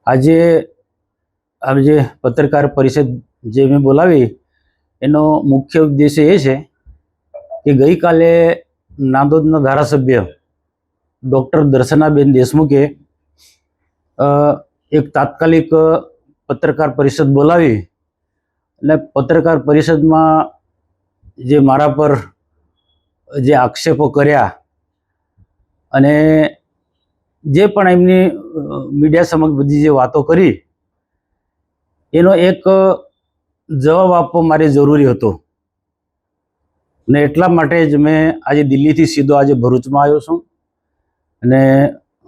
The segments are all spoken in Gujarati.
આજે આ જે પત્રકાર પરિષદ જે મેં બોલાવી એનો મુખ્ય ઉદ્દેશ્ય એ છે કે ગઈકાલે નાંદોદના ધારાસભ્ય ડૉક્ટર દર્શનાબેન દેશમુખે એક તાત્કાલિક પત્રકાર પરિષદ બોલાવી અને પત્રકાર પરિષદમાં જે મારા પર જે આક્ષેપો કર્યા અને જે પણ એમની મીડિયા સમક્ષ બધી જે વાતો કરી એનો એક જવાબ આપવો મારે જરૂરી હતો ને એટલા માટે જ મેં આજે દિલ્હીથી સીધો આજે ભરૂચમાં આવ્યો છું અને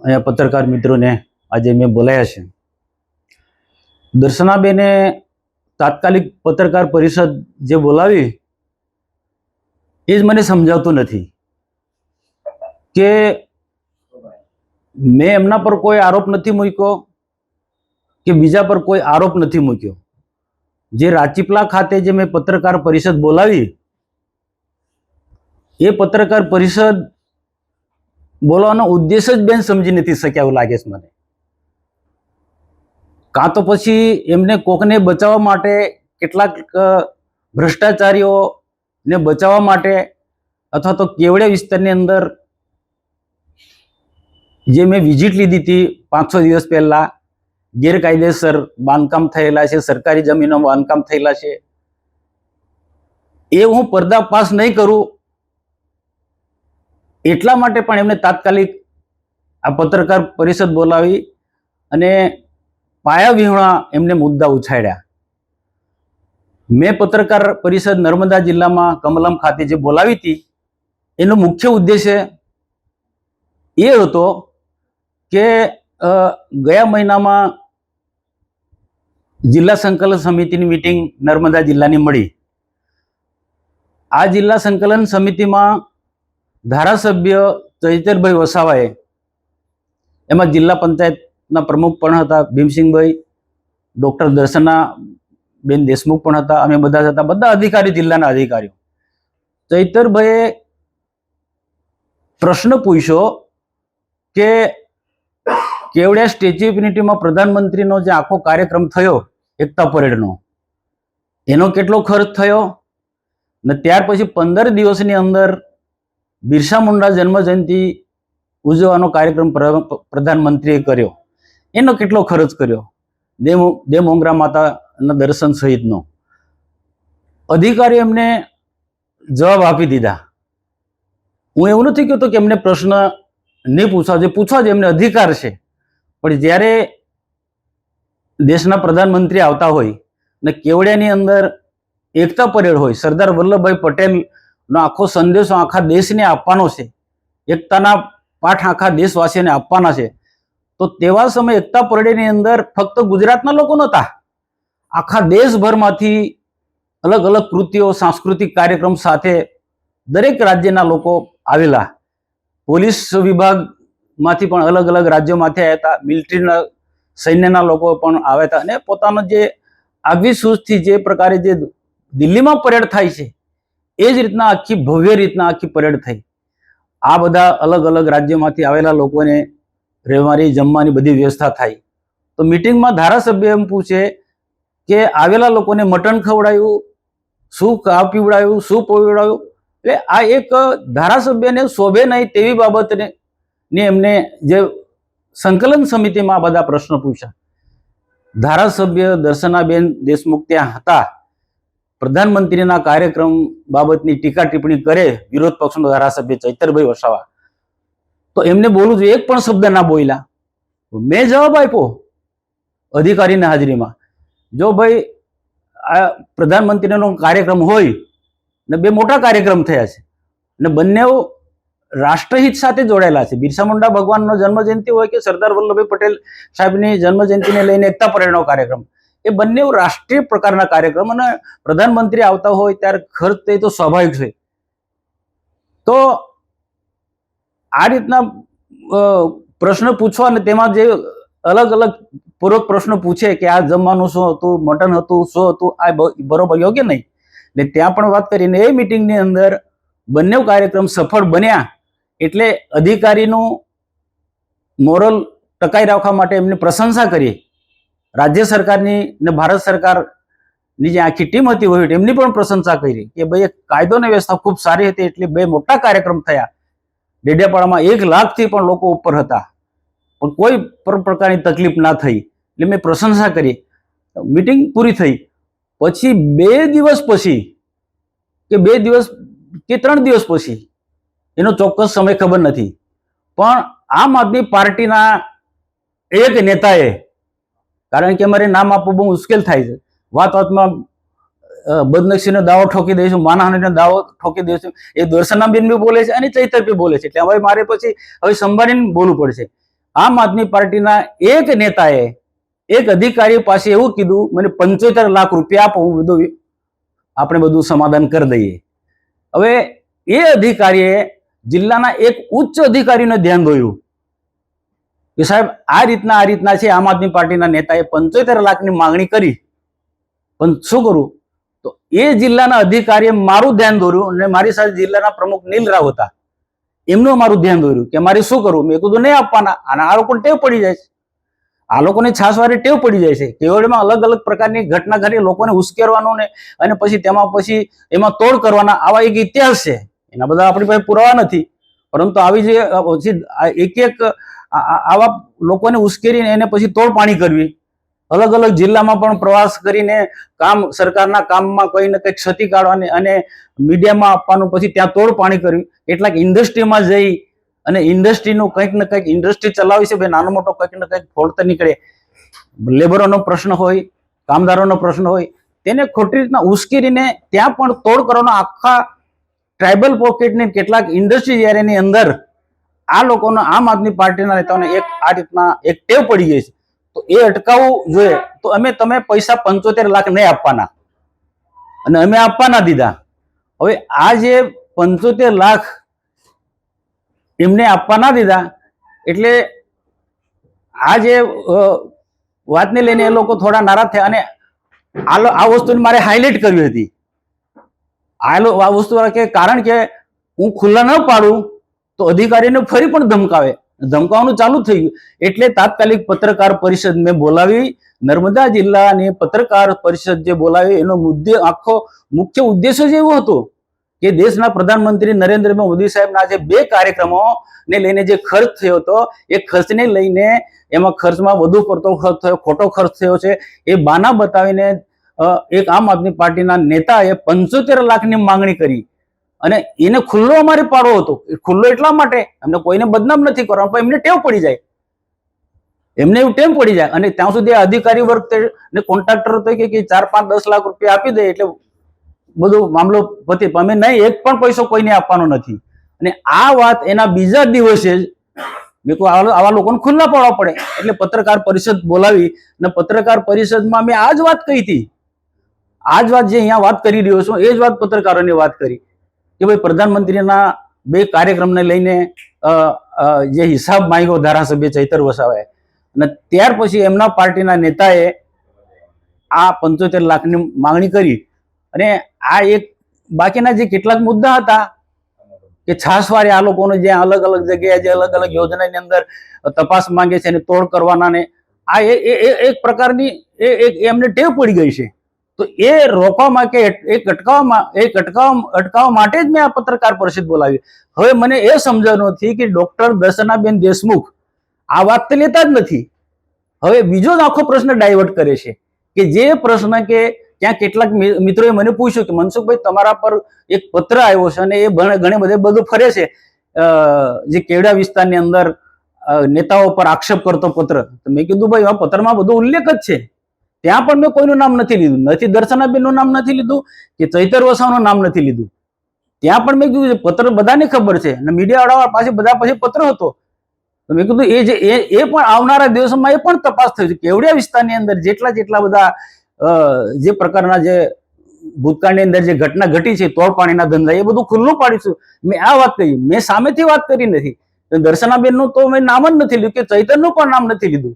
અહીંયા પત્રકાર મિત્રોને આજે મેં બોલાયા છે. દર્શનાબેને તાત્કાલિક પત્રકાર પરિષદ જે બોલાવી એ જ મને સમજાવતું નથી કે મેં એમના પર કોઈ આરોપ નથી મૂક્યો કે બીજા પર કોઈ આરોપ નથી મૂક્યો. જે રાજપીપળા ખાતે જે મેં પત્રકાર પરિષદ બોલાવી એ પત્રકાર પરિષદ બોલવાનો ઉદ્દેશ જ બેન સમજી નથી શક્યા એવું લાગે છે મને. કાં તો પછી એમને કોકને બચાવવા માટે કેટલાક ભ્રષ્ટાચારીઓને બચાવવા માટે અથવા તો કેવડિયા વિસ્તારની અંદર જે મેં વિઝિટ લીધી હતી 5-6 દિવસ પહેલા, ગેરકાયદેસર બાંધકામ થયેલા છે, સરકારી જમીનો બાંધકામ થયેલા છે, એ હું પર્દાફાશ નહીં કરું એટલા માટે પણ એમને તાત્કાલિક આ પત્રકાર પરિષદ બોલાવી અને પાયાવિહોણા એમને મુદ્દા ઉછાળ્યા. મેં પત્રકાર પરિષદ નર્મદા જિલ્લામાં કમલમ ખાતે જે બોલાવી હતી એનો મુખ્ય ઉદ્દેશ્ય એ હતો કે ગયા મહિનામાં જિલ્લા સંકલન સમિતિની મીટિંગ નર્મદા જિલ્લાની મળી. આ જિલ્લા સંકલન સમિતિમાં ધારાસભ્ય ચૈતરભાઈ વસાવાએ, એમાં જિલ્લા પંચાયતના પ્રમુખ પણ હતા ભીમસિંહભાઈ, ડૉક્ટર દર્શનાબેન દેશમુખ પણ હતા, અમે બધા હતા, બધા અધિકારી, જિલ્લાના અધિકારીઓ. ચૈતરભાઈએ પ્રશ્ન પૂછ્યો કે કેવડિયા સ્ટેચ્યુ ઓફ યુનિટીમાં પ્રધાનમંત્રીનો જે આખો કાર્યક્રમ થયો એકતા પરેડનો, એનો કેટલો ખર્ચ થયો ને ત્યાર પછી 15 દિવસની અંદર બિરસા મુંડા જન્મજયંતિ ઉજવવાનો કાર્યક્રમ પ્રધાનમંત્રીએ કર્યો, એનો કેટલો ખર્ચ કર્યો, દેવમોગરા માતાના દર્શન સહિતનો. અધિકારીઓ એમને જવાબ આપી દીધા. હું એવું નથી કહેતો કે એમને પ્રશ્ન નહીં પૂછવા, જે પૂછવા જે એમને અધિકાર છે, પણ જ્યારે દેશના પ્રધાનમંત્રી આવતા હોય ને કેવડિયાની અંદર એકતા પરેડ હોય, સરદાર વલ્લભભાઈ પટેલનો આખો સંદેશો આખા દેશને આપવાનો છે, એકતાના પાઠ આખા દેશવાસીઓને આપવાના છે, તો તેવા સમયે એકતા પરેડની અંદર ફક્ત ગુજરાતના લોકો નહોતા, આખા દેશભરમાંથી અલગ અલગ કૃતિઓ, સાંસ્કૃતિક કાર્યક્રમ સાથે દરેક રાજ્યના લોકો આવેલા. પોલીસ વિભાગમાંથી પણ અલગ અલગ રાજ્યોમાંથી આવ્યા હતા, મિલિટરીના સૈન્યના લોકો પણ આવ્યા હતા અને પોતાનો જે આગવી સૂઝથી જે પ્રકારે જે દિલ્હીમાં પરેડ થાય છે એ જ રીતના આખી ભવ્ય રીતના આખી પરેડ થઈ. આ બધા અલગ અલગ રાજ્યોમાંથી આવેલા લોકોને રહેવાની, જમવાની બધી વ્યવસ્થા થાય. તો મિટિંગમાં ધારાસભ્ય એમ પૂછે કે આવેલા લોકોને મટન ખવડાવ્યું, શું પીવડાવ્યું, શું પીવડાવ્યું. એટલે આ એક ધારાસભ્યને શોભે નહીં તેવી બાબતને એમને જે સંકલન સમિતિમાં આ બધા પ્રશ્નો પૂછ્યા. ધારાસભ્ય દર્શનાબેન દેશમુખ ત્યાં હતા, પ્રધાનમંત્રીના કાર્યક્રમ બાબતની ટીકા ટિપ્પણી કરે વિરોધ પક્ષનો ધારાસભ્ય ચૈતરભાઈ વસાવા, તો એમને બોલવું જોઈએ, એક પણ શબ્દ ના બોલ્યા. મેં જવાબ આપ્યો અધિકારીના હાજરીમાં, જો ભાઈ આ પ્રધાનમંત્રીનો કાર્યક્રમ હોય ને બે મોટા કાર્યક્રમ થયા છે ને બંને રાષ્ટ્રહિત સાથે જોડાયેલા છે, બિરસા મુંડા ભગવાનનો જન્મજયંતિ હોય કે સરદાર વલ્લભભાઈ પટેલ સાહેબની જન્મજયંતિને લઈને એકતા પરેડનો કાર્યક્રમ, એ બંને રાષ્ટ્રીય પ્રકારના કાર્યક્રમ અને પ્રધાનમંત્રી આવતા હોય ત્યારે ખર્ચ તે તો સ્વાભાવિક છે. તો આ રીતના પ્રશ્ન પૂછવા અને તેમાં જે અલગ અલગ પૂર્વક પ્રશ્નો પૂછે કે આ જમવાનું શું હતું, મટન હતું, શું હતું, આ બરોબર યોગ્ય નહીં. ને ત્યાં પણ વાત કરીને એ મિટિંગની અંદર બંને કાર્યક્રમ સફળ બન્યા એટલે અધિકારીનું મોરલ ટકાઈ રાખવા માટે એમની પ્રશંસા કરી રાજ્ય સરકારની ને ભારત સરકારની જે આખી ટીમ હતી હોય એમની પણ પ્રશંસા કરી કે ભાઈ કાયદો અને વ્યવસ્થા ખૂબ સારી હતી, એટલે 2 મોટા કાર્યક્રમ થયા. ડેડિયાપાડામાં 1 લાખથી પણ લોકો ઉપર હતા, પણ કોઈ પ્રકારની તકલીફ ના થઈ, એટલે મેં પ્રશંસા કરી. મીટિંગ પૂરી થઈ પછી 2 દિવસ પછી કે 2 દિવસ કે 3 દિવસ પછી, એનો ચોક્કસ સમય ખબર નથી, પણ આમ આદમી પાર્ટીના એક નેતાએ, કારણ કે અમારે નામ આપવું બહુ મુશ્કેલ થાય છે, વાતમાં બદનક્ષીનો દાવો ઠોકી દઈશું, માનહાનિનો દાવો ઠોકી દઈશું, એ દર્શનાબેન બી બોલે છે અને ચૈતર બી બોલે છે, એટલે હવે મારે પછી સંભાળીને બોલવું પડશે. આમ આદમી પાર્ટીના એક નેતાએ એક અધિકારી પાસે એવું કીધું, મને 75 લાખ રૂપિયા આપો, હું આપણે બધું સમાધાન કરી દઈએ. હવે એ અધિકારીએ જિલ્લાના એક ઉચ્ચ અધિકારીને ધ્યાન દોર્યું કે સાહેબ આ રીતના છે. આમ આદમી પાર્ટીના નેતાએ 75 લાખની માંગણી કરી, પણ શું કરું? તો એ જિલ્લાના અધિકારીએ મારું ધ્યાન દોર્યું અને મારી સાથે જિલ્લાના પ્રમુખ નીલ રાવ હતા, એમનું મારું ધ્યાન દોર્યું કે મારે શું કરવું. મેં કીધું નહીં આપવાના, અને આ લોકોને ટેવ પડી જાય છે, આ લોકોને છાસવારે ટેવ પડી જાય છે. કેવડમાં અલગ અલગ પ્રકારની ઘટના ઘટી લોકોને ઉશ્કેરવાનું ને અને પછી એમાં તોડ કરવાના, આવા એક ઇતિહાસ છે. એના બધા આપણી પાસે પુરાવા નથી, પરંતુ આવી જે એક આવા લોકોને ઉશ્કેરીને એને પછી તોડ પાણી કરવી, અલગ અલગ જિલ્લામાં પણ પ્રવાસ કરીને સરકારના કામમાં કઈ ને કઈ ક્ષતિ કાઢવાની અને મીડિયામાં આપવાનું, પછી ત્યાં તોડ પાણી કરવી, કેટલાક ઇન્ડસ્ટ્રીમાં જઈ અને ઇન્ડસ્ટ્રીનું કંઈક ને કંઈક ઇન્ડસ્ટ્રી ચલાવી છે, ભાઈ નાનો મોટો કંઈક ને કંઈક ફોલ્ટ નીકળે, લેબરોનો પ્રશ્ન હોય, કામદારોનો પ્રશ્ન હોય, તેને ખોટી રીતના ઉશ્કેરીને ત્યાં પણ તોડ કરવાનો, આખા ટ્રાઇબલ પોકેટની કેટલાક ઇન્ડસ્ટ્રી એરિયાની અંદર આ લોકોનો આમ આદમી પાર્ટીના નેતાઓને આ રીતના એક ટેવ પડી ગઈ છે, તો એ અટકાવવું જોઈએ. તો તમે પૈસા 75 લાખ નહીં આપવાના, અને અમે આપવાના દીધા. હવે આ જે 75 લાખ એમને આપવાના દીધા, એટલે આ જે વાતને લઈને એ લોકો થોડા નારાજ થયા, અને આ વસ્તુને મારે હાઇલાઇટ કરવી હતી. આ વસ્તુ કારણ કે હું ખુલ્લા ન પાડું તો અધિકારીને ફરી પણ ધમકાવવાનું ચાલુ થઈ ગયું. એટલે તાત્કાલિક પત્રકાર પરિષદ મેં બોલાવી. નર્મદા જિલ્લાની પત્રકાર પરિષદ જે બોલાવી, એનો મુખ્ય ઉદ્દેશ્ય જ એવો હતો કે દેશના પ્રધાનમંત્રી નરેન્દ્ર મોદી સાહેબના જે 2 કાર્યક્રમોને લઈને જે ખર્ચ થયો હતો, એ ખર્ચને લઈને એમાં ખર્ચમાં વધુ પડતો ખર્ચ થયો, ખોટો ખર્ચ થયો છે, એ બાના બતાવીને એક આમ આદમી પાર્ટીના નેતાએ 75 લાખની માંગણી કરી, અને એને ખુલ્લો અમારે પાડવો હતો. ખુલ્લો એટલા માટે, અમને કોઈને બદનામ નથી કરવાનો, પણ એમને ટેવ પડી જાય, અને ત્યાં સુધી અધિકારી વર્ગ ને કોન્ટ્રાક્ટર તો કે 4, 5, 10 લાખ રૂપિયા આપી દે એટલે બધો મામલો પતે. અમે નહીં, એક પણ પૈસો કોઈને આપવાનો નથી. અને આ વાત એના બીજા દિવસે જ મેં કહ્યું આવા લોકોને ખુલ્લા પાડવા પડે, એટલે પત્રકાર પરિષદ બોલાવી, અને પત્રકાર પરિષદમાં મેં આ જ વાત કહી હતી, આ જ વાત જે અહીંયા વાત કરી રહ્યો છું, એ જ વાત પત્રકારોને વાત કરી કે ભાઈ પ્રધાનમંત્રીના 2 કાર્યક્રમને લઈને જે હિસાબ માંગ્યો ધારાસભ્ય ચૈતર વસાવાએ, અને ત્યાર પછી એમના પાર્ટીના નેતાએ આ 75 લાખની માંગણી કરી. અને આ એક બાકીના જે કેટલાક મુદ્દા હતા કે છાસવારે આ લોકોને જે અલગ અલગ જગ્યાએ જે અલગ અલગ યોજનાની અંદર તપાસ માંગે છે અને તોડ કરવાના, ને આ એક પ્રકારની એમને ટેવ પડી ગઈ છે. તો એ રોકવામાં કે અટકાવવા માટે જ મેં આ પત્રકાર પરિષદ બોલાવી. હવે મને એ સમજવાનું નથી કે ડોક્ટર દર્શનાબેન દેશમુખ આ વાત તો લેતા જ નથી. હવે બીજો જ આખો પ્રશ્ન ડાયવર્ટ કરે છે, કે જે પ્રશ્ન કે ત્યાં કેટલાક મિત્રોએ મને પૂછ્યું કે મનસુખભાઈ તમારા પર એક પત્ર આવ્યો છે અને એ ઘણી બધું ફરે છે, જે કેવડા વિસ્તારની અંદર નેતાઓ પર આક્ષેપ કરતો પત્ર. તો મેં કીધું ભાઈ આ પત્રમાં બધો ઉલ્લેખ જ છે, ત્યાં પણ મેં કોઈનું નામ નથી લીધું, નથી દર્શનાબેનનું નામ નથી લીધું કે ચૈતર વસાવાનું નામ નથી લીધું. ત્યાં પણ મેં કીધું પત્ર બધાને ખબર છે, અને મીડિયાવાળા પાસે બધા પાસે પત્ર હતો. તો મેં કીધું એ પણ આવનારા દિવસોમાં એ પણ તપાસ થઈ છે. કેવડિયા વિસ્તારની અંદર જેટલા બધા જે પ્રકારના જે ભૂતકાળની અંદર જે ઘટના ઘટી છે, તોડ પાણીના ધંધા, એ બધું ખુલ્લું પાડીશું. મેં આ વાત કહી, મેં સામેથી વાત કરી નથી. દર્શનાબેનનું તો મેં નામ જ નથી લીધું, કે ચૈતરનું પણ નામ નથી લીધું.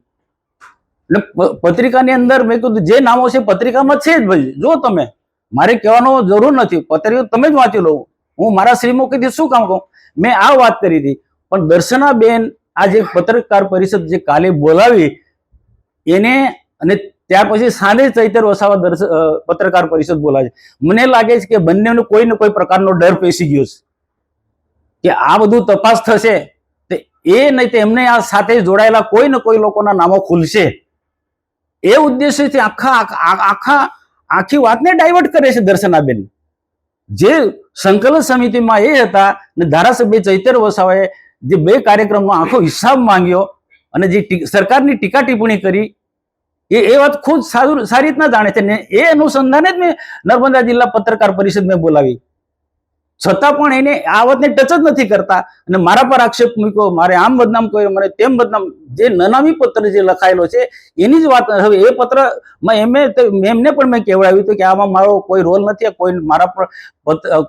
એટલે પત્રિકાની અંદર મેં કીધું જે નામો છે પત્રિકામાં છે જ ભાઈ, જો તમે, મારે કહેવાનો જરૂર નથી, પત્રિકા તમે જ વાંચી લો, હું મારા શ્રીમુખીથી શું કામ કહું. મેં આ વાત કરી હતી. પણ દર્શનાબેન આ જે પત્રકાર પરિષદ જે કાલે બોલાવી, એને અને ત્યાર પછી સાંજે ચૈતર વસાવા પત્રકાર પરિષદ બોલાવે છે. મને લાગે છે કે બંનેને કોઈ ને કોઈ પ્રકારનો ડર પેસી ગયો છે કે આ બધું તપાસ થશે તો એ નહીં તો એમને આ સાથે જોડાયેલા કોઈ ને કોઈ લોકોના નામો ખુલશે, એ ઉદ્દેશ્યથી આખી વાતને ડાયવર્ટ કરે છે દર્શનાબેન. જે સંકલન સમિતિમાં એ હતા ને ધારાસભ્ય ચૈતર વસાવાએ જે 2 કાર્યક્રમનો આખો હિસાબ માંગ્યો અને જે સરકારની ટીકા ટિપ્પણી કરી એ વાત ખુદ સારી રીતના જાણે છે ને એ અનુસંધાને જ મેં નર્મદા જિલ્લા પત્રકાર પરિષદ મેં બોલાવી, છતાં પણ એને આ વાતને ટચ જ નથી કરતા અને મારા પર આક્ષેપ મૂક્યો, મારે આમ બદનામ કર્યો, મને તેમ બદનામ. જે નનામી પત્ર જે લખાયેલો છે એની જ વાત. હવે એ પત્ર એમને પણ મેં કહેવડાવ્યું હતું કે આમાં મારો કોઈ રોલ નથી, કોઈ મારા પર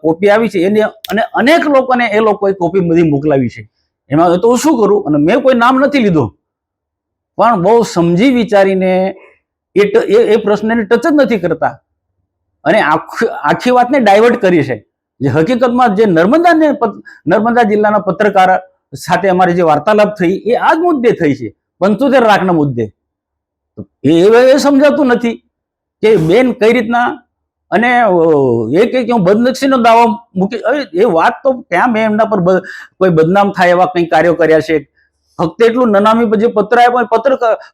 કોપી આવી છે એની અને અનેક લોકોને એ લોકોએ કોપી બધી મોકલાવી છે. એમાં તો શું કરું, અને મેં કોઈ નામ નથી લીધો, પણ બહુ સમજી વિચારીને એ પ્રશ્નને ટચ જ નથી કરતા અને આખી વાતને ડાયવર્ટ કરી છે. જે હકીકતમાં જે નર્મદા જિલ્લાના પત્રકાર સાથે અમારી જે વાર્તાલાપ થઈ એ આ જ મુદ્દે થઈ છે, 75 લાખના મુદ્દે. એ સમજાતું નથી કે બેન કઈ રીતના અને એ કે હું બદનક્ષીનો દાવો મૂકી. એ વાત તો ક્યાં મેં એમના પર કોઈ બદનામ થાય એવા કંઈ કાર્યો કર્યા છે. ફક્ત એટલું નનામી જે પત્ર આપ્યો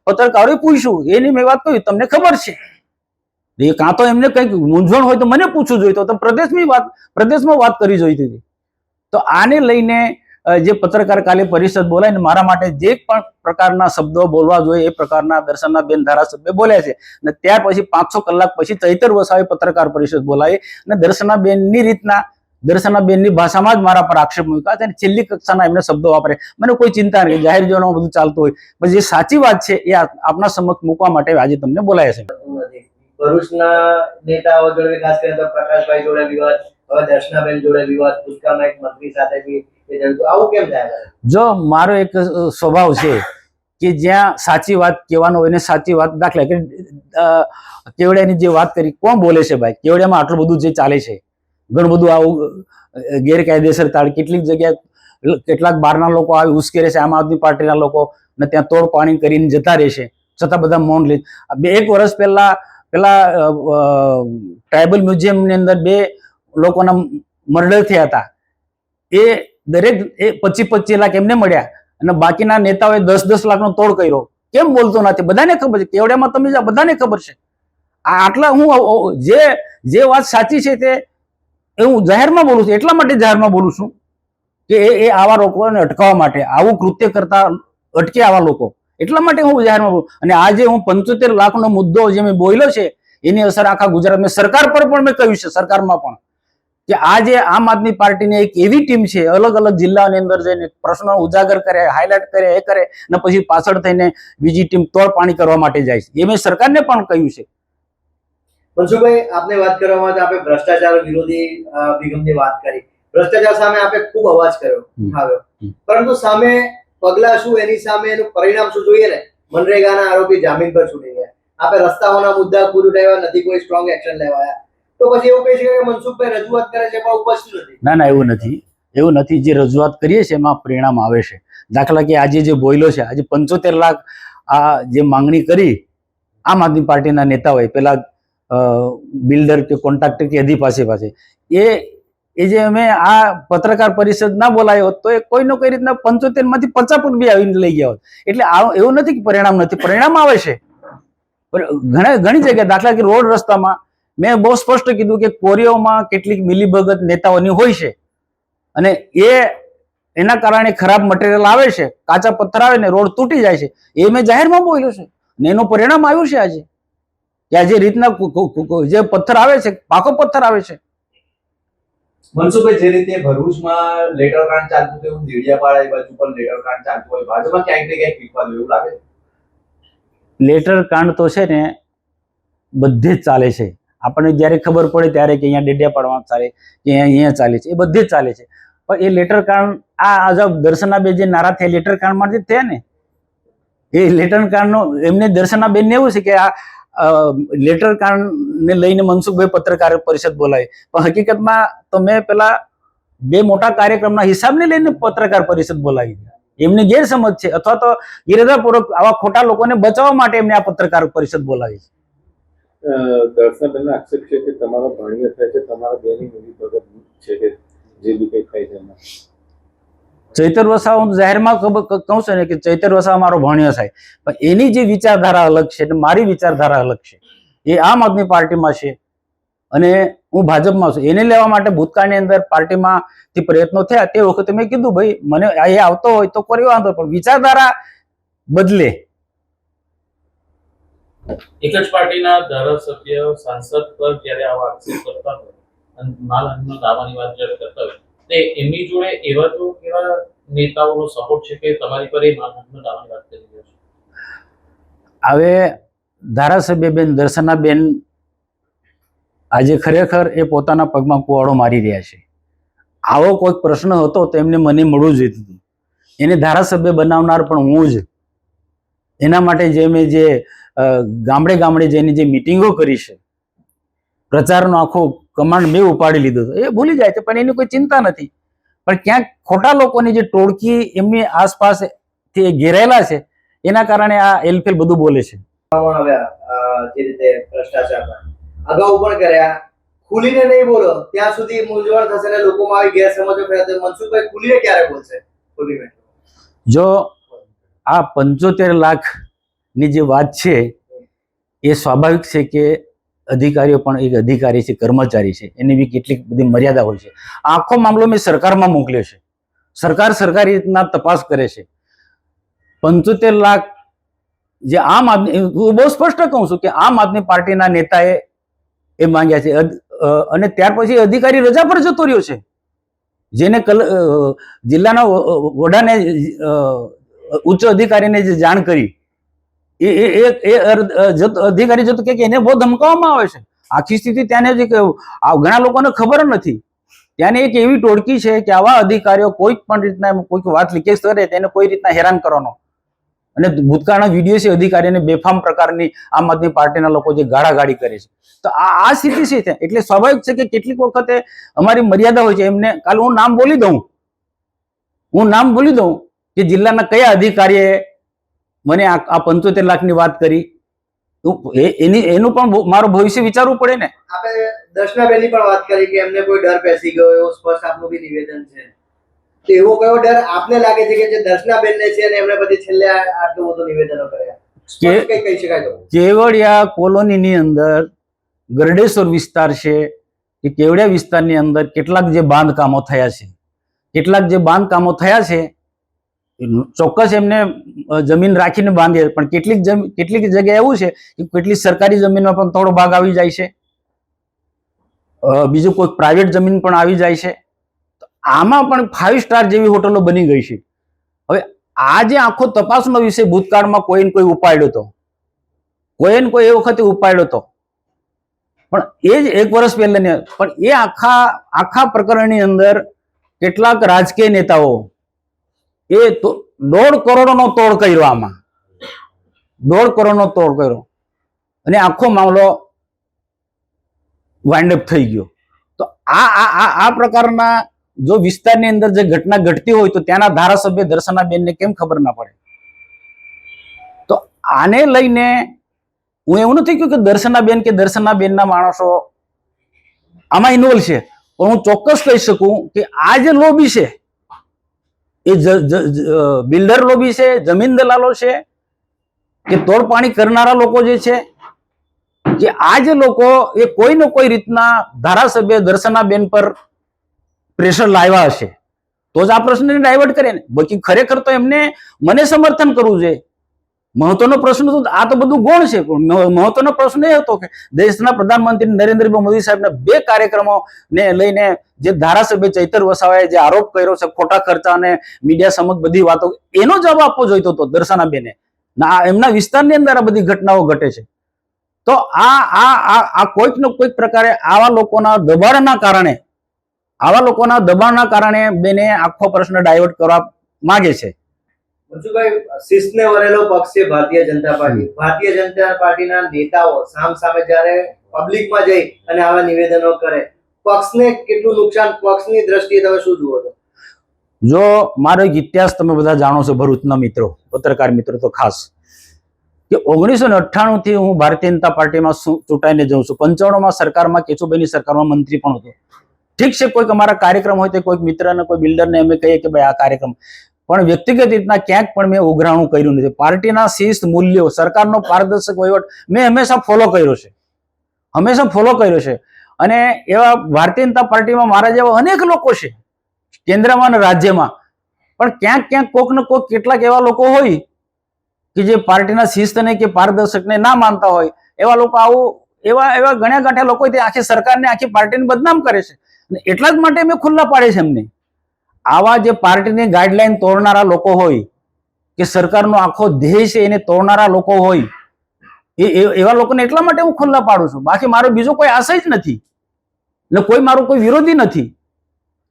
પત્રકારોએ પૂછ્યું એની મેં વાત કરી, તમને ખબર છે. એ કાં તો એમને કંઈક મૂંઝવણ હોય તો મને પૂછવું જોઈતું, તો પ્રદેશમાં વાત કરી જોઈતી હતી. તો આને લઈને જે પત્રકાર કાલે પરિષદ બોલાય ને મારા માટે જે પણ પ્રકારના શબ્દો બોલવા જોઈએ એ પ્રકારના દર્શનાબેન ધારાસભ્ય બોલ્યા છે. અને ત્યાર પછી 500 કલાક પછી ચૈતર વસાવાએ પત્રકાર પરિષદ બોલાવી અને દર્શનાબેનની રીતના દર્શનાબેનની ભાષામાં જ મારા પર આક્ષેપ મૂક્યા છે અને છેલ્લી કક્ષાના એમને શબ્દો વાપરે. મને કોઈ ચિંતા નહીં, જાહેર જીવનમાં બધું ચાલતું હોય, પણ જે સાચી વાત છે એ આપના સમક્ષ મૂકવા માટે આજે તમને બોલાયા છે. ભરૂચના નેતાઓ જોડે ખાસ કરીને તો પ્રકાશભાઈ જોડે વિવાદ, હવે દર્શનાબેન જોડે વિવાદ, ભૂતકાળના એક મંત્રી સાથે બી આવું કેમ થાય? જો મારો એક સ્વભાવ છે કે જ્યાં સાચી વાત કહેવાનો હોય ને સાચી વાત, દાખલા કે કેવડિયાની જે વાત કરી, કોણ બોલે છે ભાઈ? કેવડિયામાં આટલું બધું જે ચાલે છે, ઘણું બધું આવું ગેરકાયદેસર તાળ, કેટલીક જગ્યાએ કેટલાક બહારના લોકો આવી ઉશ્કેરે છે, આમ આદમી પાર્ટીના લોકો, ને ત્યાં તોડ પાણી કરીને જતા રહેશે, છતાં બધા મૌન લે. 1 વર્ષ પહેલા ટ્રાઇબલ મ્યુઝિયમની અંદર 2 લોકોના મર્ડર થયા હતા. એ દરેક 25-25 લાખ એમને મળ્યા અને બાકીના નેતાઓએ 10-10 લાખનો તોડ કર્યો. કેમ બોલતો નથી? બધાને ખબર છે, કેવડિયામાં તમે બધાને ખબર છે. આટલા હું જે વાત સાચી છે તે હું જાહેરમાં બોલું છું, એટલા માટે જાહેરમાં બોલું છું કે એ આવા લોકોને અટકાવવા માટે, આવું કૃત્ય કરતા અટકે આવા લોકો, એટલા માટે હું જાહેરમાં બોલું. અને આજે હું 75 લાખનો મુદ્દો જે મેં બોલ્યો છે એની અસર આખા ગુજરાતમાં સરકાર પર પણ મેં કહ્યું છે, સરકારમાં પણ, કે આજે આમ આદમી પાર્ટીની એક એવી ટીમ છે, અલગ અલગ જિલ્લાની અંદર જઈને પ્રશ્નો ઉજાગર કરે, હાઇલાઇટ કરે, એ કરે ને પછી પાછળ થઈને બીજી ટીમ તોડ પાણી કરવા માટે જાય છે. એ મેં સરકારને પણ કહ્યું છે. મનસુખભાઈ, આપને વાત કરવામાં તો આપણે ભ્રષ્ટાચાર વિરોધી અભિગમની વાત કરી. ભ્રષ્ટાચાર સામે આપણે ખૂબ અવાજ કર્યો, પરંતુ સામે પગલા શું, એની સામે એનું પરિણામ શું જોઈએ ને? મનરેગાના આરોપી જામીન પર છૂટી ગયા, આપણે રસ્તાઓના મુદ્દા પૂરું ઉઠાવ્યા નથી, કોઈ સ્ટ્રોંગ એક્શન લેવાયા, તો પછી એવું કહી શકાય કે મનસુખભાઈ રજૂઆત કરે છે પણ ઉપસ્થિત નથી? ના, એવું નથી. જે રજૂઆત કરીએ છીએ એમાં પરિણામ આવે છે. દાખલા કે આજે જે બોલ્યો છે, આજે 75 લાખ આ જે માંગણી કરી આમ આદમી પાર્ટીના નેતાઓએ, પેલા બિલ્ડર કે કોન્ટ્રાક્ટર કે અધી પાસે એ જે અમે આ પત્રકાર પરિષદ ના બોલાયો હોત તો એ કોઈ ને કોઈ રીતના 75 માંથી 50 પણ બી આવીને લઈ ગયા હોત. એટલે એવું નથી કે પરિણામ નથી, પરિણામ આવે છે. ઘણી જગ્યાએ, દાખલા કે રોડ રસ્તામાં મેં બહુ સ્પષ્ટ કીધું કે કોરીઓમાં કેટલીક મિલીભગત નેતાઓની હોય છે અને એના કારણે ખરાબ મટીરિયલ આવે છે, કાચા પથ્થર આવે ને રોડ તૂટી જાય છે. એ મેં જાહેરમાં બોલ્યો છે ને એનું પરિણામ આવ્યું છે આજે, કે આ જે રીતના જે પથ્થર આવે છે, પાકો પથ્થર આવે છે. મનસુખભાઈ, જે રીતે ભરૂચમાં લેટર કાંડ ચાલતું હતું એવું દેડિયાપાડા એ બાજુ પણ લેટર કાંડ ચાલતું હોય, બાજુમાં ક્યાંક ને ક્યાંક પીકવા એવું લાગે? લેટર કાંડ તો છે ને બધે જ ચાલે છે. આપણને જ્યારે ખબર પડે ત્યારે કે અહીંયા ડેડિયાપાડામાં ચાલે, કે અહીંયા ચાલે છે, એ બધે જ ચાલે છે. પણ એ લેટર કાંડ આ દર્શનાબેન જે નારાજ થયા લેટર કાંડમાંથી જ થયા ને. એ લેટર કાંડનો એમને દર્શનાબેનને એવું છે કે આ લેટર કાંડને લઈને મનસુખભાઈ પત્રકાર પરિષદ બોલાવી, પણ હકીકતમાં તો મેં પેલા 2 મોટા કાર્યક્રમના હિસાબને લઈને પત્રકાર પરિષદ બોલાવી. એમની ગેરસમજ છે, અથવા તો ઇરાદાપૂર્વક આવા ખોટા લોકોને બચાવવા માટે એમને આ પત્રકાર પરિષદ બોલાવી છે. દર્શનાબેનનો આક્ષેપ છે કે તમારો ભાણિયો થાય છે, તમારા બેની મિલી ભગત છે કે જે બી કંઈ થાય છે એમાં. ચૈતર વસાવા હું જાહેરમાં કહું છું ને કે ચૈતર વસાવા મારો ભાણિયો થાય, પણ એની જે વિચારધારા અલગ છે અને મારી વિચારધારા અલગ છે. એ આમ આદમી પાર્ટીમાં છે અને હું ભાજપમાં છું. એને લેવા માટે ભૂતકાળની અંદર પાર્ટીમાંથી પ્રયત્નો થયા. તે વખતે મેં કીધું ભાઈ મને એ આવતો હોય તો કોઈ વાંધો, પણ વિચારધારા બદલે. એક જ પાર્ટીના ધારાસભ્ય સાંસદ પર જ્યારે આવા આક્ષેપ કરતા હોય અને માનહાનિના દાવાની વાત જ્યારે કરતા હોય, તે એમની જોડે એવા તો કેવા નેતાઓનો સપોર્ટ છે કે તમારી પર એ માનહાનિના દાવાની વાત કરી રહ્યા છે? હવે ધારાસભ્ય બેન દર્શનાબેન આજે ખરેખર એ પોતાના પગમાં કુવાડો મારી રહ્યા છે. આવો કોઈક પ્રશ્ન હતો તો એમને મને મળવું જોઈતું હતું. એને ધારાસભ્ય બનાવનાર પણ હું જ. એના માટે જે મેં જે ગામડે ગામડે જઈને જે મિટિંગો કરી છે, પ્રચારનો આખો કમાન્ડ મેં ઉપાડી લીધો હતો, એ ભૂલી જાય છે, પણ એની કોઈ ચિંતા નથી. પણ ક્યાંક ખોટા લોકોની જે ટોળકી એમની આસપાસ ઘેરાયેલા છે, એના કારણે આ એલફેલ બધું બોલે છે. જે રીતે ભ્રષ્ટાચાર અગાઉ પણ કર્યા, ખુલીને નહીં બોલો ત્યાં સુધી મૂંઝવણ થશે ને લોકોમાં આવી ગેરસમજો ફેલાશે. મનસુખભાઈ ખુલીને ક્યારે બોલશે? ખુલીને જો આ 75 લાખની જે વાત છે, એ સ્વાભાવિક છે કે અધિકારીઓ પણ એક અધિકારી છે, કર્મચારી છે, એની બી કેટલીક બધી મર્યાદા હોય છે. આખો મામલો મેં સરકારમાં મોકલ્યો છે. સરકાર સરકારી રીતના તપાસ કરે છે. 75 લાખ જે આમ આદમી, હું બહુ સ્પષ્ટ કહું છું કે આમ આદમી પાર્ટીના નેતાએ એ માંગ્યા છે, અને ત્યાર પછી અધિકારી રજા પર જતો રહ્યો છે. જેને જિલ્લાના વડાને ઉચ્ચ અધિકારીને જે જાણ કરી, એ અધિકારી જતો કે એને બહુ ધમકાવવામાં આવે છે. આખી સ્થિતિ ત્યાંને ઘણા લોકોને ખબર નથી. ત્યાંની એક એવી ટોળકી છે કે આવા અધિકારીઓ કોઈક પણ રીતના કોઈક વાત લીકેજ કરે તેને કોઈ રીતના હેરાન કરવાનો. અને ભૂતકાળના વિડીયો છે અધિકારીને બેફામ પ્રકારની આમ આદમી પાર્ટીના લોકો જે ગાળાગાળી કરે છે. તો આ સ્થિતિ છે. એટલે સ્વાભાવિક છે કે કેટલીક વખતે અમારી મર્યાદા હોય છે. એમને કાલે હું નામ બોલી દઉં કે જિલ્લાના કયા અધિકારીએ મને આ 75 લાખની વાત કરી. એનું પણ મારું ભવિષ્ય વિચારવું પડે ને. આપણે દર્શનાબેનની પણ વાત કરી કે એમને કોઈ ડર બેસી ગયો, એવો સ્પષ્ટ આપનું બી નિવેદન છે. તો એવો કયો ડર આપને લાગે છે કે જે દર્શનાબેનને છે અને એમણે પછી છેલ્લે આટલું બધું નિવેદનો કર્યા? કઈ કહી શકાય તો કેવડિયા કોલોનીની અંદર ગરડેશ્વર વિસ્તાર છે, કે કેવડિયા વિસ્તારની અંદર કેટલાક જે બાંધકામો થયા છે, ચોક્કસ એમને જમીન રાખીને બાંધી, પણ કેટલીક જગ્યાએ એવું છે કે કેટલીક સરકારી જમીનમાં પણ થોડો ભાગ આવી જાય છે, બીજું કોઈ પ્રાઇવેટ જમીન પણ આવી જાય છે. આમાં પણ 5 સ્ટાર જેવી હોટલો બની ગઈ છે. હવે આ જે આખો તપાસનો વિષય ભૂતકાળમાં કોઈને કોઈ ઉપાડ્યો હતો, એ વખતે ઉપાડ્યો હતો, પણ એ જ 1 વર્ષ પહેલા. પણ એ આખા પ્રકરણની અંદર કેટલાક રાજકીય નેતાઓ એ 1.5 કરોડનો તોડ કર્યો, આમાં 1.5 કરોડનો તોડ કર્યો, અને આખો મામલો વાઇન્ડ અપ થઈ ગયો. તો આ પ્રકારના જો વિસ્તારની અંદર જે ઘટના ઘટતી હોય તો ત્યાંના ધારાસભ્ય દર્શનાબેનને કેમ ખબર ના પડે? તો આને લઈને હું એવું નથી કહ્યું કે દર્શનાબેનના માણસો આમાં ઇન્વોલ્વ છે, પણ હું ચોક્કસ કહી શકું કે આ જે લોબી છે, એ બિલ્ડર લોબી છે, જમીન દલાલો છે, કે તોડપાણી કરનારા લોકો જે છે, કે આ જે લોકો એ કોઈ ને કોઈ રીતના ધારાસભ્ય દર્શનાબેન પર પ્રેશર લાવ્યા હશે તો જ આ પ્રશ્નને ડાયવર્ટ કરે ને. બાકી ખરેખર તો એમને મને સમર્થન કરવું જોઈએ. મહત્વનો પ્રશ્ન તો આ તો બધું ગૌણ છે, પણ મહત્વનો પ્રશ્ન એ હતો કે દેશના પ્રધાનમંત્રી નરેન્દ્રભાઈ મોદી સાહેબના 2 કાર્યક્રમોને લઈને જે ધારાસભ્ય ચૈતર વસાવાએ જે આરોપ કર્યો છે, ખોટા ખર્ચા અને મીડિયા સમક્ષ બધી વાતો, એનો જવાબ આપવો જોઈતો હતો દર્શનાબેને. એમના વિસ્તારની અંદર આ બધી ઘટનાઓ ઘટે છે. તો આ કોઈક ને કોઈક પ્રકારે આવા લોકોના દબાણના કારણે બેને આખો પ્રશ્ન ડાયવર્ટ કરવા માંગે છે. મનસુખભાઈ, શિસ્તને વરેલો પક્ષ છે ભારતીય જનતા પાર્ટી. ભારતીય જનતા પાર્ટીના નેતાઓ સામે જ્યારે પબ્લિકમાં જઈ અને આવા નિવેદનો કરે, પક્ષને કેટલું નુકસાન, પક્ષની દ્રષ્ટિએ તમે શું જુઓ છો? જો મારો એક ઇતિહાસ તમે બધા જાણો છો, ભરૂચના મિત્રો, પત્રકાર મિત્રો તો ખાસ, કે 1998 થી હું ભારતીય જનતા પાર્ટીમાં ચૂંટાઈને જઉં છું. 95માં સરકારમાં, કેશુભાઈની સરકારમાં મંત્રી પણ હતો. ઠીક છે, કોઈક અમારા કાર્યક્રમ હોય તો કોઈક મિત્રને, કોઈ બિલ્ડરને અમે કહીએ કે ભાઈ આ કાર્યક્રમ, પણ વ્યક્તિગત રીતના ક્યાંક પણ મેં ઉઘરાણું કર્યું નથી. પાર્ટીના શિસ્ત, મૂલ્યો, સરકારનો પારદર્શક વહીવટ મેં હંમેશા ફોલો કર્યો છે, હંમેશા ફોલો કર્યો છે. અને એવા ભારતીય જનતા પાર્ટીમાં મારા જેવા અનેક લોકો છે, કેન્દ્રમાં અને રાજ્યમાં, પણ ક્યાંક ક્યાંક કોઈક ને કોઈક કેટલાક એવા લોકો હોય કે જે પાર્ટીના શિસ્તને કે પારદર્શકને ના માનતા હોય. એવા લોકો એવા ગણ્યા ગાંઠ્યા લોકો તે આખી સરકારને, આખી પાર્ટીને બદનામ કરે છે. અને એટલા જ માટે મેં ખુલ્લા પાડે છે એમને. આવા જે પાર્ટીની ગાઈડલાઈન તોડનારા લોકો હોય, કે સરકારનો આખો ધ્યેય છે એને તોડનારા લોકો હોય, એવા લોકોને એટલા માટે હું ખુલ્લા પાડું છું. બાકી મારો બીજો કોઈ આશય જ નથી, ને કોઈ મારું કોઈ વિરોધી નથી,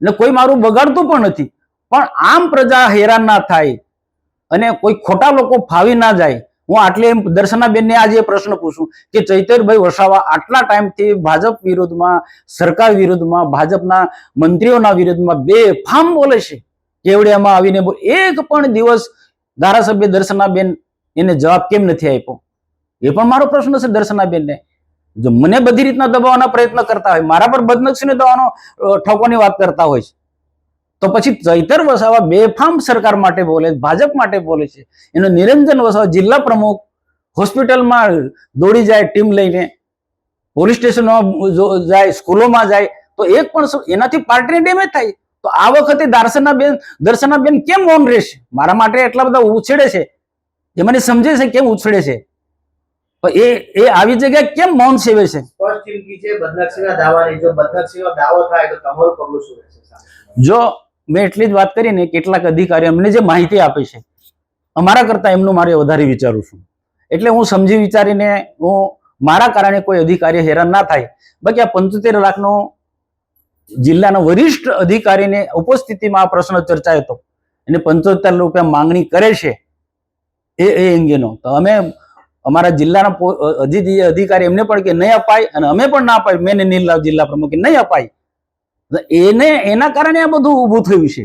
ને કોઈ મારું બગાડતું પણ નથી. પણ આમ પ્રજા હેરાન ના થાય અને કોઈ ખોટા લોકો ફાવી ના જાય. હું આટલે દર્શનાબેનને આજે પ્રશ્ન પૂછું કે ચૈતરભાઈ વસાવા આટલા ટાઈમથી ભાજપ વિરુદ્ધમાં, સરકાર વિરુદ્ધમાં, ભાજપના મંત્રીઓના વિરુદ્ધમાં બેફામ બોલે છે, કેવડિયામાં આવીને એક પણ દિવસ ધારાસભ્ય દર્શનાબેન એને જવાબ કેમ નથી આપ્યો? એ પણ મારો પ્રશ્ન છે દર્શનાબેનને. જો મને બધી રીતના દબાવવાના પ્રયત્ન કરતા હોય, મારા પર બદનક્ષીને દવાનો ઠોકવાની વાત કરતા હોય છે, તો પછી ચૈતર વસાવા બેફામ સરકાર માટે બોલે, ભાજપ માટે બોલે છે. એનો નિરંજન વસાવા જિલ્લા પ્રમુખ હોસ્પિટલમાં દોડી જાય ટીમ લઈને, પોલીસ સ્ટેશનમાં જાય, સ્કૂલોમાં જાય, તો એક પણ એનાથી પાર્ટીને ડેમેજ થાય. તો આ વખતે દર્શનાબેન કેમ મૌન રહેશે? મારા માટે એટલા બધા ઉછેડે છે, એ મને સમજે છે કેમ ઉછળે છે, પણ એ આવી જગ્યાએ કેમ મૌન સેવે છે? સ્પષ્ટ ચીમકી છે બદનક્ષીના દાવાની. જો બદનક્ષીનો દાવો થાય તો તમારું પગલું શું રહેશે? જો મેં એટલી જ વાત કરીને, કેટલાક અધિકારી અમને જે માહિતી આપે છે, અમારા કરતા એમનું મારે વધારે વિચારું છું. એટલે હું સમજી વિચારીને, હું મારા કારણે કોઈ અધિકારી હેરાન ના થાય. બાકી આ 75 લાખનો જિલ્લાના વરિષ્ઠ અધિકારીને ઉપસ્થિતિમાં આ પ્રશ્ન ચર્ચાયો હતો, અને 75 રૂપિયા માંગણી કરે છે એ અંગેનો, તો અમે અમારા જિલ્લાના અધિકારી એમને પણ કે નહીં અપાય, અને અમે પણ ના અપાય, મેં નીલ જિલ્લા પ્રમુખ નહીં અપાય. એના કારણે આ બધું ઊભું થયું છે.